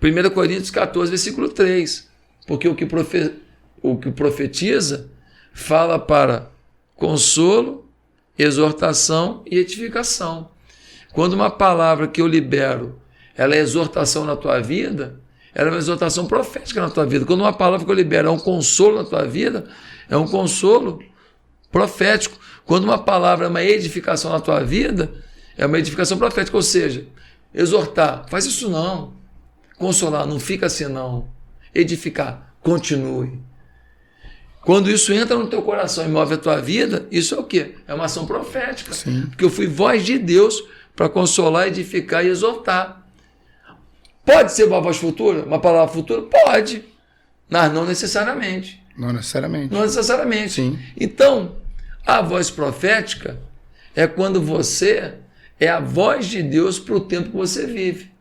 [SPEAKER 2] 1 Coríntios 14, versículo 3. Porque o que profetiza fala para consolo, exortação e edificação. Quando uma palavra que eu libero, ela é exortação na tua vida, ela é uma exortação profética na tua vida. Quando uma palavra que eu libero é um consolo na tua vida, é um consolo profético. Quando uma palavra é uma edificação na tua vida, é uma edificação profética. Ou seja, exortar, faz isso não. Consolar, não fica assim não. Edificar, continue. Quando isso entra no teu coração e move a tua vida, isso é o quê? É uma ação profética.
[SPEAKER 1] Sim.
[SPEAKER 2] Porque eu fui voz de Deus para consolar, edificar e exortar. Pode ser uma voz futura? Uma palavra futura? Pode. Mas não necessariamente.
[SPEAKER 1] Não necessariamente.
[SPEAKER 2] Não necessariamente.
[SPEAKER 1] Sim.
[SPEAKER 2] Então, a voz profética é quando você é a voz de Deus para o tempo que você vive.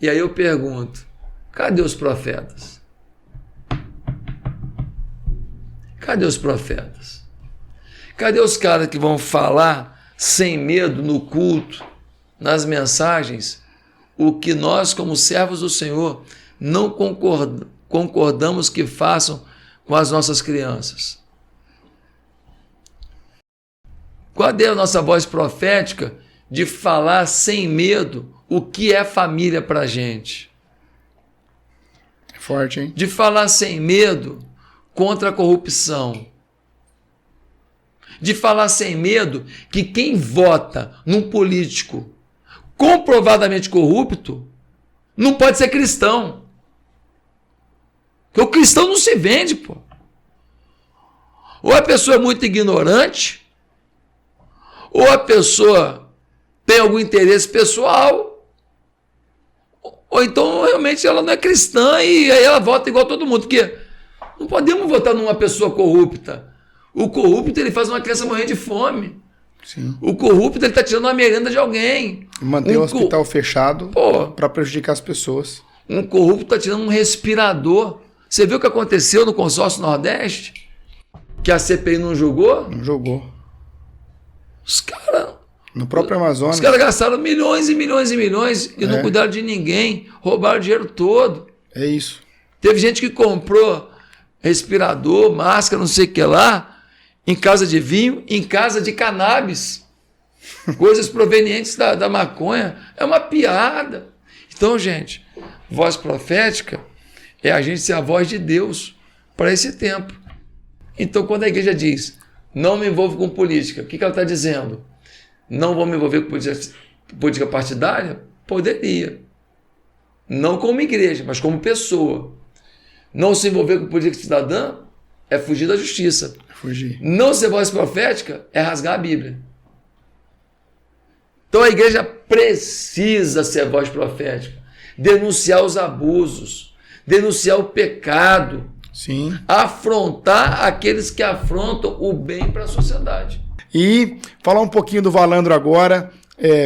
[SPEAKER 2] E aí eu pergunto, cadê os profetas? Cadê os profetas? Cadê os caras que vão falar sem medo no culto, nas mensagens, o que nós, como servos do Senhor, não concordamos que façam com as nossas crianças? Cadê a nossa voz profética de falar sem medo o que é família para a gente?
[SPEAKER 1] É forte, hein?
[SPEAKER 2] De falar sem medo contra a corrupção. De falar sem medo que quem vota num político comprovadamente corrupto não pode ser cristão. Porque o cristão não se vende, pô. Ou a pessoa é muito ignorante, ou a pessoa tem algum interesse pessoal, ou então realmente ela não é cristã e aí ela vota igual todo mundo. Porque não podemos votar numa pessoa corrupta. O corrupto ele faz uma criança morrer de fome.
[SPEAKER 1] Sim.
[SPEAKER 2] O corrupto ele está tirando uma merenda de alguém.
[SPEAKER 1] Mantém o hospital fechado para prejudicar as pessoas.
[SPEAKER 2] Um corrupto está tirando um respirador. Você viu o que aconteceu no consórcio Nordeste? Que a CPI não julgou?
[SPEAKER 1] Não jogou.
[SPEAKER 2] Os caras...
[SPEAKER 1] No próprio Amazonas.
[SPEAKER 2] Os caras gastaram milhões e milhões e milhões e não cuidaram de ninguém. Roubaram o dinheiro todo.
[SPEAKER 1] É isso.
[SPEAKER 2] Teve gente que comprou respirador, máscara, não sei o que lá, em casa de vinho, em casa de cannabis. Coisas provenientes da maconha. É uma piada. Então, gente, voz profética é a gente ser a voz de Deus para esse tempo. Então, quando a igreja diz, não me envolvo com política, o que ela está dizendo? Não vou me envolver com política partidária? Poderia. Não como igreja, mas como pessoa. Não se envolver com política cidadã é fugir da justiça.
[SPEAKER 1] Fugir.
[SPEAKER 2] Não ser voz profética é rasgar a Bíblia. Então a igreja precisa ser voz profética, denunciar os abusos, denunciar o pecado,
[SPEAKER 1] Sim.
[SPEAKER 2] afrontar aqueles que afrontam o bem para a sociedade.
[SPEAKER 1] E falar um pouquinho do Valandro agora,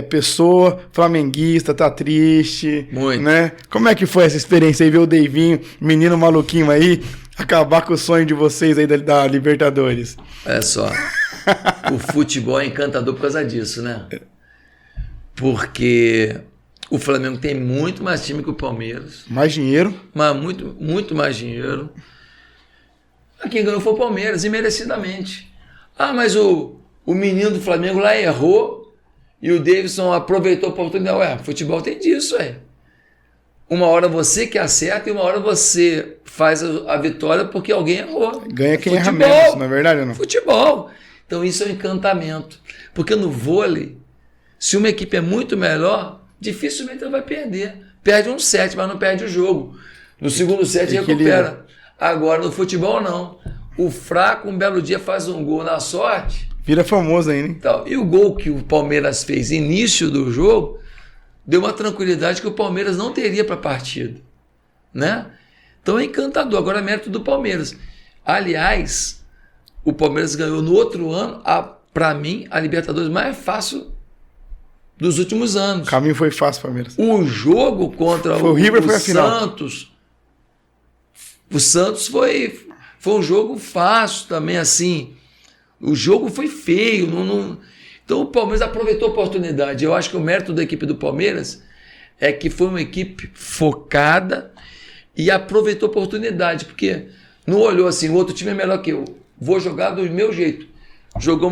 [SPEAKER 1] pessoa flamenguista, tá triste,
[SPEAKER 2] Muito.
[SPEAKER 1] né? Como é que foi essa experiência aí, ver o Deivinho, menino maluquinho aí, acabar com o sonho de vocês aí da Libertadores?
[SPEAKER 2] Olha só, o futebol é encantador por causa disso, né? Porque o Flamengo tem muito mais time que o Palmeiras,
[SPEAKER 1] Mais dinheiro?
[SPEAKER 2] mas muito mais dinheiro. Quem ganhou foi o Palmeiras, e merecidamente. Mas o menino do Flamengo lá errou e o Davidson aproveitou a oportunidade. Futebol tem disso, Uma hora você que acerta e uma hora você faz a vitória porque alguém errou.
[SPEAKER 1] Ganha quem erra menos, não é verdade ou não?
[SPEAKER 2] Futebol. Então isso é um encantamento. Porque no vôlei, se uma equipe é muito melhor, dificilmente ela vai perder. Perde um set, mas não perde o jogo. No segundo set recupera. Agora no futebol não. O fraco, um belo dia, faz um gol na sorte.
[SPEAKER 1] Vira famoso ainda, hein?
[SPEAKER 2] E o gol que o Palmeiras fez início do jogo deu uma tranquilidade que o Palmeiras não teria para a partida, né? Então é encantador. Agora é mérito do Palmeiras. Aliás, o Palmeiras ganhou no outro ano, para mim, a Libertadores mais fácil dos últimos anos.
[SPEAKER 1] O caminho foi fácil, Palmeiras.
[SPEAKER 2] O jogo contra
[SPEAKER 1] o River foi a final.
[SPEAKER 2] Santos, o Santos foi um jogo fácil também, assim. O jogo foi feio. Então o Palmeiras aproveitou a oportunidade. Eu acho que o mérito da equipe do Palmeiras é que foi uma equipe focada e aproveitou a oportunidade, porque não olhou assim, o outro time é melhor que eu, vou jogar do meu jeito. Jogou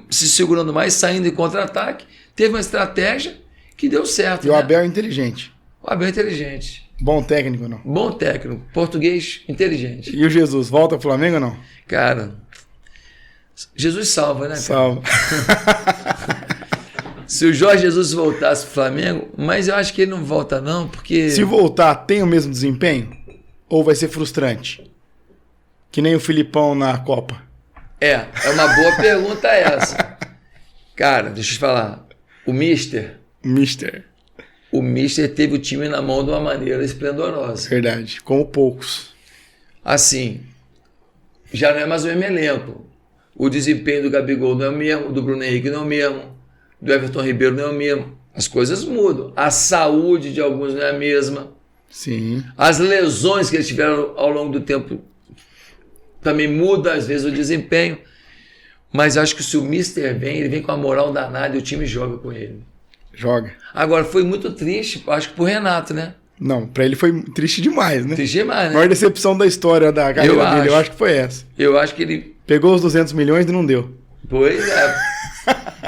[SPEAKER 2] se segurando mais, saindo em contra-ataque, teve uma estratégia que deu certo.
[SPEAKER 1] E o Abel é inteligente.
[SPEAKER 2] O Abel é inteligente.
[SPEAKER 1] Bom técnico, não?
[SPEAKER 2] Bom técnico, português inteligente.
[SPEAKER 1] E o Jesus, volta ao Flamengo ou não?
[SPEAKER 2] Cara, Jesus salva, né?
[SPEAKER 1] Salva.
[SPEAKER 2] Se o Jorge Jesus voltasse pro Flamengo, mas eu acho que ele não volta não, porque...
[SPEAKER 1] Se voltar, tem o mesmo desempenho? Ou vai ser frustrante? Que nem o Filipão na Copa.
[SPEAKER 2] É uma boa pergunta essa. Cara, deixa eu te falar. O Mister teve o time na mão de uma maneira esplendorosa.
[SPEAKER 1] Verdade, como poucos.
[SPEAKER 2] Assim, já não é mais o mesmo elenco. O desempenho do Gabigol não é o mesmo, do Bruno Henrique não é o mesmo, do Everton Ribeiro não é o mesmo. As coisas mudam. A saúde de alguns não é a mesma.
[SPEAKER 1] Sim.
[SPEAKER 2] As lesões que eles tiveram ao longo do tempo também muda, às vezes, o desempenho. Mas acho que se o Mister vem, ele vem com a moral danada e o time joga com ele.
[SPEAKER 1] Joga.
[SPEAKER 2] Agora, foi muito triste, acho que pro Renato, né?
[SPEAKER 1] Não, pra ele foi triste demais, né?
[SPEAKER 2] Triste demais, né?
[SPEAKER 1] A maior decepção da história da carreira dele, eu acho que foi essa.
[SPEAKER 2] Eu acho que ele...
[SPEAKER 1] Pegou os 200 milhões e não deu.
[SPEAKER 2] Pois é.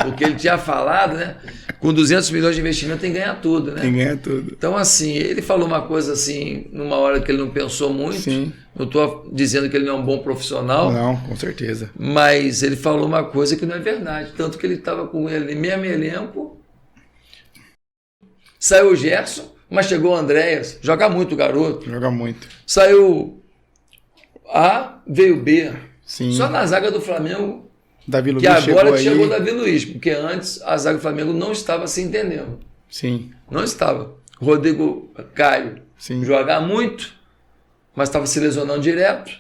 [SPEAKER 2] Porque ele tinha falado, né? Com 200 milhões de investimento tem que ganhar tudo, né?
[SPEAKER 1] Tem que ganhar tudo.
[SPEAKER 2] Então, assim, ele falou uma coisa assim, numa hora que ele não pensou muito.
[SPEAKER 1] Sim.
[SPEAKER 2] Não estou dizendo que ele não é um bom profissional.
[SPEAKER 1] Não, com certeza.
[SPEAKER 2] Mas ele falou uma coisa que não é verdade. Tanto que ele estava com ele mesmo elenco. Saiu o Gerson, mas chegou o Andréas. Joga muito o garoto.
[SPEAKER 1] Joga muito.
[SPEAKER 2] Saiu A, veio B.
[SPEAKER 1] Sim.
[SPEAKER 2] Só na zaga do Flamengo,
[SPEAKER 1] Davi Luiz
[SPEAKER 2] que agora
[SPEAKER 1] chegou
[SPEAKER 2] o Davi Luiz, porque antes a zaga do Flamengo não estava se entendendo.
[SPEAKER 1] Sim.
[SPEAKER 2] Não estava. Rodrigo Caio
[SPEAKER 1] Sim.
[SPEAKER 2] jogar muito, mas estava se lesionando direto.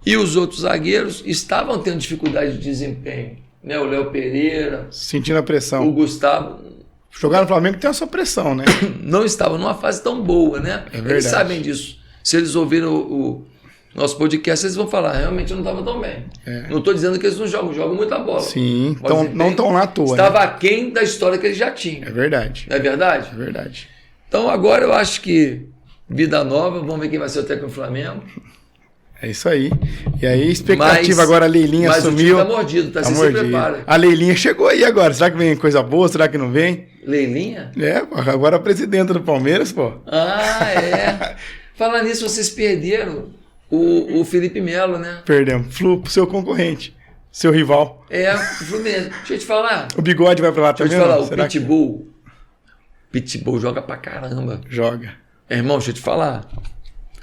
[SPEAKER 2] E os outros zagueiros estavam tendo dificuldade de desempenho. Né? O Léo Pereira,
[SPEAKER 1] Sentindo a pressão.
[SPEAKER 2] o Gustavo.
[SPEAKER 1] Jogar no Flamengo tem a sua pressão, né?
[SPEAKER 2] Não estavam numa fase tão boa, né?
[SPEAKER 1] É verdade.
[SPEAKER 2] Eles sabem disso. Se eles ouviram o nosso podcast, eles vão falar, realmente eu não estava tão bem.
[SPEAKER 1] É.
[SPEAKER 2] Não estou dizendo que eles não jogam muita bola.
[SPEAKER 1] Sim,
[SPEAKER 2] Mas o
[SPEAKER 1] não estão lá à toa.
[SPEAKER 2] estava
[SPEAKER 1] né?
[SPEAKER 2] aquém da história que eles já tinham.
[SPEAKER 1] É verdade.
[SPEAKER 2] Não é verdade?
[SPEAKER 1] É verdade.
[SPEAKER 2] Então agora eu acho que vida nova, vamos ver quem vai ser o técnico do Flamengo.
[SPEAKER 1] É isso aí. E aí, expectativa agora, a Leilinha
[SPEAKER 2] mas
[SPEAKER 1] assumiu.
[SPEAKER 2] Mas o time tá mordido, tá? Você se prepara.
[SPEAKER 1] A Leilinha chegou aí agora. Será que vem coisa boa? Será que não vem?
[SPEAKER 2] Leilinha?
[SPEAKER 1] É, agora a presidenta do Palmeiras, pô.
[SPEAKER 2] Ah, é. Falar nisso, vocês perderam o Felipe Melo, né?
[SPEAKER 1] Perdemos. Flu pro seu concorrente, seu rival.
[SPEAKER 2] É, o Fluminense. Deixa eu te falar.
[SPEAKER 1] O Bigode vai pra lá também?
[SPEAKER 2] Deixa eu te falar, o
[SPEAKER 1] Será
[SPEAKER 2] Pitbull. Pitbull joga pra caramba.
[SPEAKER 1] Joga.
[SPEAKER 2] Irmão, deixa eu te falar.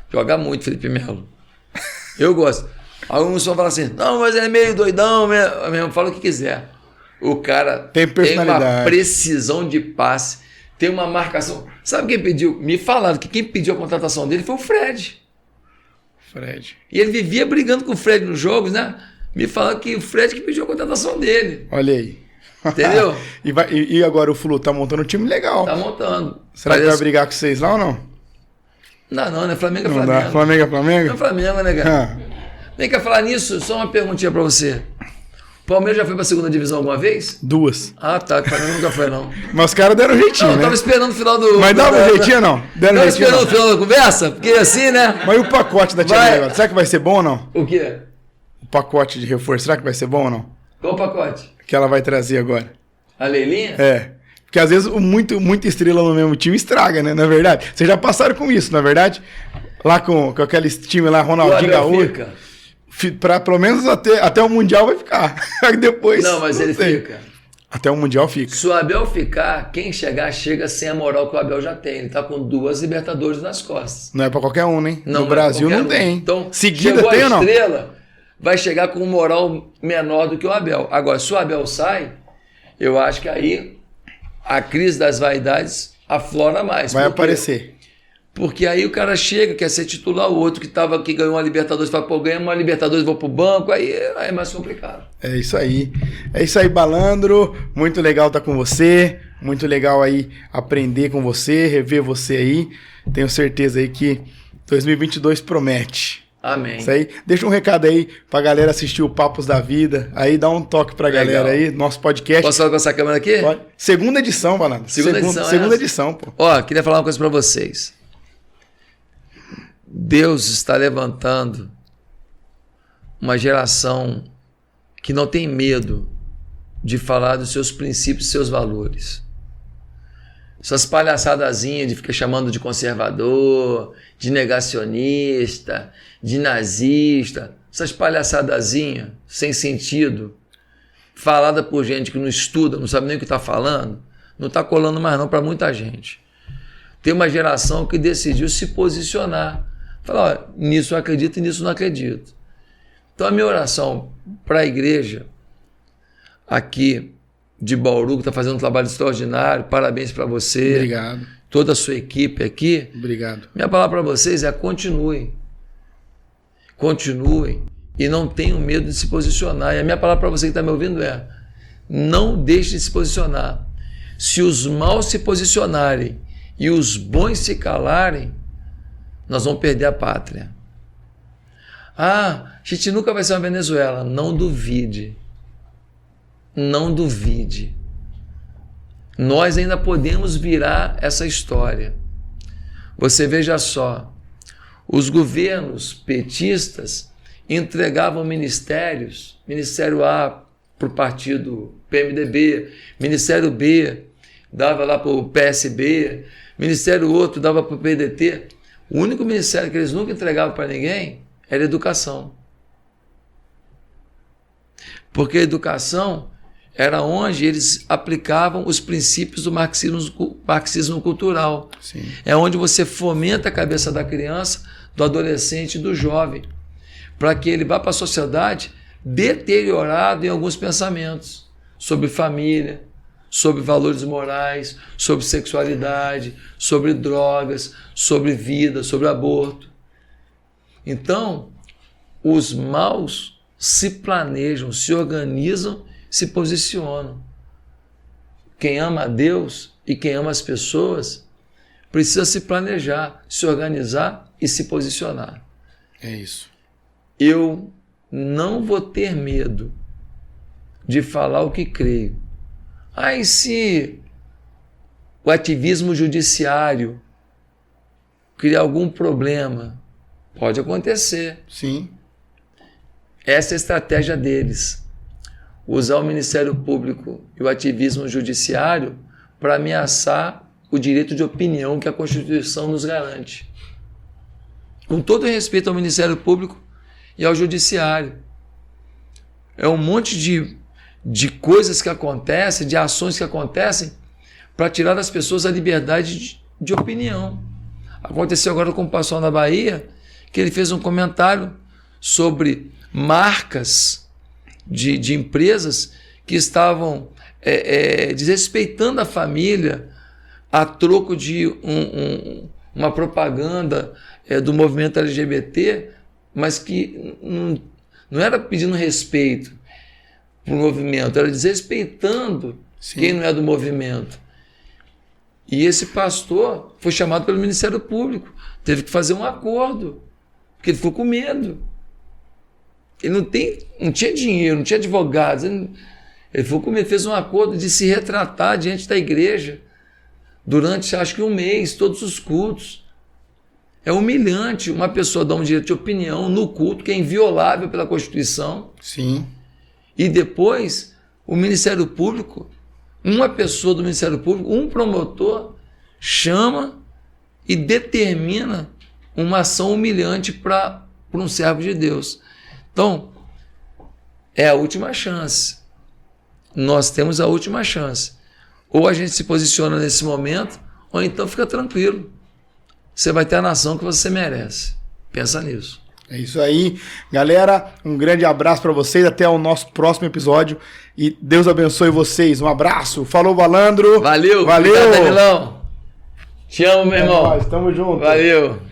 [SPEAKER 2] Joga muito, Felipe Melo. Eu gosto. Alguns vão falar assim, não, mas ele é meio doidão mesmo. Fala o que quiser. O cara
[SPEAKER 1] tem personalidade.
[SPEAKER 2] Tem uma precisão de passe, tem uma marcação. Sabe quem pediu? Me falaram que quem pediu a contratação dele foi o Fred. E ele vivia brigando com o Fred nos jogos, né? Me falaram que o Fred que pediu a contratação dele.
[SPEAKER 1] Olha aí.
[SPEAKER 2] Entendeu?
[SPEAKER 1] E agora o Flu tá montando um time legal.
[SPEAKER 2] Tá montando.
[SPEAKER 1] Será que vai brigar com vocês lá ou não?
[SPEAKER 2] Não, né? Flamengo é
[SPEAKER 1] Não
[SPEAKER 2] Flamengo.
[SPEAKER 1] dá. Flamengo é Flamengo?
[SPEAKER 2] Não é Flamengo, né, cara? Vem cá falar nisso, só uma perguntinha pra você. O Palmeiras já foi pra segunda divisão alguma vez?
[SPEAKER 1] 2.
[SPEAKER 2] Ah, tá. O Flamengo nunca foi, não.
[SPEAKER 1] Mas os caras deram um jeitinho,
[SPEAKER 2] Não, eu
[SPEAKER 1] né?
[SPEAKER 2] tava esperando o final do...
[SPEAKER 1] Mas dava um jeitinho, não? Deram um
[SPEAKER 2] Tava
[SPEAKER 1] jeitinho,
[SPEAKER 2] esperando
[SPEAKER 1] não?
[SPEAKER 2] o final da conversa? Porque assim, né?
[SPEAKER 1] Mas e o pacote da Tia Leila agora? Será que vai ser bom ou não?
[SPEAKER 2] O quê?
[SPEAKER 1] O pacote de reforço, será que vai ser bom ou não?
[SPEAKER 2] Qual o pacote?
[SPEAKER 1] Que ela vai trazer agora.
[SPEAKER 2] A Leilinha?
[SPEAKER 1] É. Porque às vezes muita estrela no mesmo time estraga, né? Na verdade. Vocês já passaram com isso, na verdade? Lá com aquele time lá, Ronaldinho Gaúcho. Pra pelo menos até o Mundial vai ficar. Depois.
[SPEAKER 2] Não, mas ele fica.
[SPEAKER 1] Até o Mundial fica.
[SPEAKER 2] Se o Abel ficar, quem chegar, chega sem a moral que o Abel já tem. Ele tá com 2 Libertadores nas costas.
[SPEAKER 1] Não é pra qualquer um, né?
[SPEAKER 2] Não,
[SPEAKER 1] no Brasil não tem.
[SPEAKER 2] Então,
[SPEAKER 1] seguida tem ou não?
[SPEAKER 2] A estrela vai chegar com um moral menor do que o Abel. Agora, se o Abel sai, eu acho que aí a crise das vaidades aflora mais.
[SPEAKER 1] Vai aparecer.
[SPEAKER 2] Porque aí o cara chega, quer ser titular, o outro que ganhou uma Libertadores, fala, pô, ganhei uma Libertadores, vou pro banco, aí é mais complicado.
[SPEAKER 1] É isso aí. É isso aí, Balandro. Muito legal estar com você. Muito legal aí aprender com você, rever você aí. Tenho certeza aí que 2022 promete.
[SPEAKER 2] Amém.
[SPEAKER 1] Isso aí. Deixa um recado aí pra galera assistir o Papos da Vida. Aí dá um toque pra galera aí, nosso podcast.
[SPEAKER 2] Posso falar com essa câmera aqui?
[SPEAKER 1] Pode. Segunda edição, Balandro. Segunda edição, pô.
[SPEAKER 2] Ó, queria falar uma coisa pra vocês. Deus está levantando uma geração que não tem medo de falar dos seus princípios e seus valores. Essas palhaçadazinhas de ficar chamando de conservador, de negacionista, de nazista, essas palhaçadazinhas sem sentido, falada por gente que não estuda, não sabe nem o que está falando, não está colando mais não para muita gente. Tem uma geração que decidiu se posicionar. Falar, ó, nisso eu acredito e nisso eu não acredito. Então a minha oração para a igreja aqui de Bauru, que está fazendo um trabalho extraordinário, parabéns para você.
[SPEAKER 1] Obrigado.
[SPEAKER 2] Toda a sua equipe aqui.
[SPEAKER 1] Obrigado.
[SPEAKER 2] Minha palavra para vocês é continuem. Continuem e não tenham medo de se posicionar. E a minha palavra para você que está me ouvindo é, não deixe de se posicionar. Se os maus se posicionarem e os bons se calarem, nós vamos perder a pátria. Ah, a gente nunca vai ser uma Venezuela. Não duvide. Não duvide. Nós ainda podemos virar essa história. Você veja só, os governos petistas entregavam ministérios, Ministério A para o partido PMDB, Ministério B dava lá para o PSB, Ministério outro dava para o PDT. O único ministério que eles nunca entregavam para ninguém era educação. Porque a educação era onde eles aplicavam os princípios do marxismo cultural.
[SPEAKER 1] Sim.
[SPEAKER 2] É onde você fomenta a cabeça da criança, do adolescente e do jovem, para que ele vá para a sociedade deteriorado em alguns pensamentos sobre família, sobre valores morais, sobre sexualidade, sobre drogas, sobre vida, sobre aborto. Então, os maus se planejam, se organizam, se posicionam. Quem ama a Deus e quem ama as pessoas precisa se planejar, se organizar e se posicionar.
[SPEAKER 1] É isso.
[SPEAKER 2] Eu não vou ter medo de falar o que creio. E se o ativismo judiciário criar algum problema? Pode acontecer.
[SPEAKER 1] Sim.
[SPEAKER 2] Essa é a estratégia deles. Usar o Ministério Público e o ativismo judiciário para ameaçar o direito de opinião que a Constituição nos garante. Com todo respeito ao Ministério Público e ao Judiciário. É um monte de coisas que acontecem, de ações que acontecem para tirar das pessoas a liberdade de opinião. Aconteceu agora com o pastor na Bahia, que ele fez um comentário sobre marcas de empresas que estavam desrespeitando a família a troco de uma propaganda do movimento LGBT, mas que não era pedindo respeito para o movimento, era desrespeitando quem não é do movimento. E esse pastor foi chamado pelo Ministério Público, teve que fazer um acordo, porque ele ficou com medo. Ele não tinha dinheiro, não tinha advogados, ele ficou com medo, fez um acordo de se retratar diante da igreja durante, acho que 1 mês, todos os cultos. É humilhante uma pessoa dar um direito de opinião no culto, que é inviolável pela Constituição.
[SPEAKER 1] Sim.
[SPEAKER 2] E depois, o Ministério Público, uma pessoa do Ministério Público, um promotor, chama e determina uma ação humilhante para um servo de Deus. Então, é a última chance. Nós temos a última chance. Ou a gente se posiciona nesse momento, ou então fica tranquilo. Você vai ter a nação que você merece. Pensa nisso.
[SPEAKER 1] É isso aí. Galera, um grande abraço para vocês. Até o nosso próximo episódio. E Deus abençoe vocês. Um abraço. Falou, Valandro.
[SPEAKER 2] Valeu.
[SPEAKER 1] Valeu.
[SPEAKER 2] Obrigado, Danilão. Te amo, meu irmão.
[SPEAKER 1] Tamo junto.
[SPEAKER 2] Valeu.